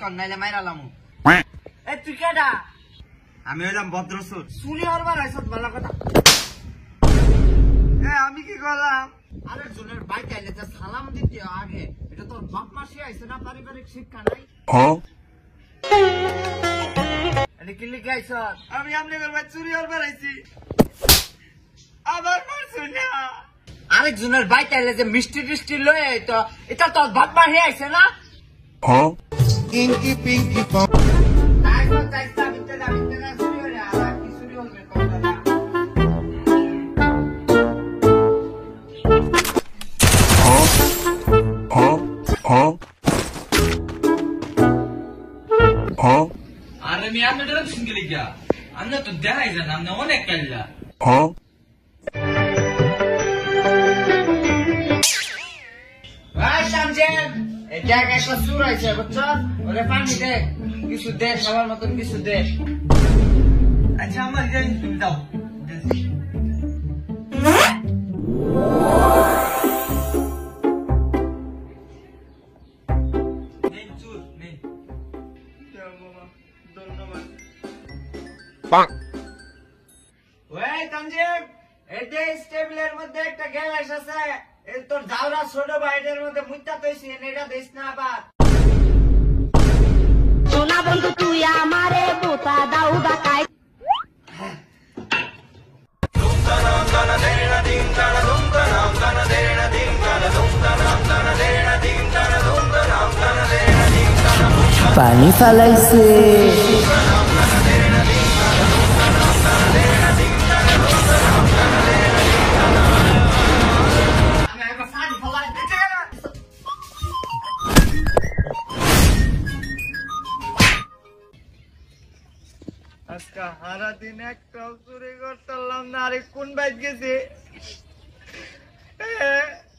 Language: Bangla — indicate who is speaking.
Speaker 1: কর নাইলে মাইরালাম।
Speaker 2: এই তুই কেডা?
Speaker 1: আমি হইলাম ভদ্রসুর।
Speaker 2: চুরি হরবার আইছত ভালো কথা।
Speaker 1: আমি কি করলাম?
Speaker 2: আরেকজনের বাইক আইলে যে সালাম দিতে আগে, এটা তোর বাপ মাসি আইছে না? পারিবারিক শিক্ষা নাই? এটা কি লিখে আইছ?
Speaker 1: আমি আপনাদের ভাই চুরি হরবার আইছি। আবার মারছো না।
Speaker 2: আরেকজনের বাইক আইলে যে মিষ্টি টিষ্টি লয়ে আইতো, এটা তোর বাপ মাসি আইছে না?
Speaker 3: Inky Pinky Pong.
Speaker 4: আরে আমি আপনার টেনশন গেলি যা, আমরা তো দেখাই যান, আমরা অনেক কাল্লা।
Speaker 2: এটা একটা সুর আছে বুঝছ? ওরে পানি দে, কিছু দে, খাবার মতন কিছু দে।
Speaker 4: আচ্ছা আমার যাই, তুমি যাও।
Speaker 2: ওই তানজিম, এটা স্টেবলের মধ্যে একটা গ্যাস আছে, এই তোর জাউরা ছোট ভাইদের মধ্যে মুত্তা তৈছি, এটা দিস না আবার।
Speaker 5: সোনা বন্ধু তুই আমারে বোতা দাও বাকাই।
Speaker 6: পানি ফালাইছে।
Speaker 1: আজকে সারা দিন একটাও চুরি করতাম না। আরে কোন বাইক গেছে?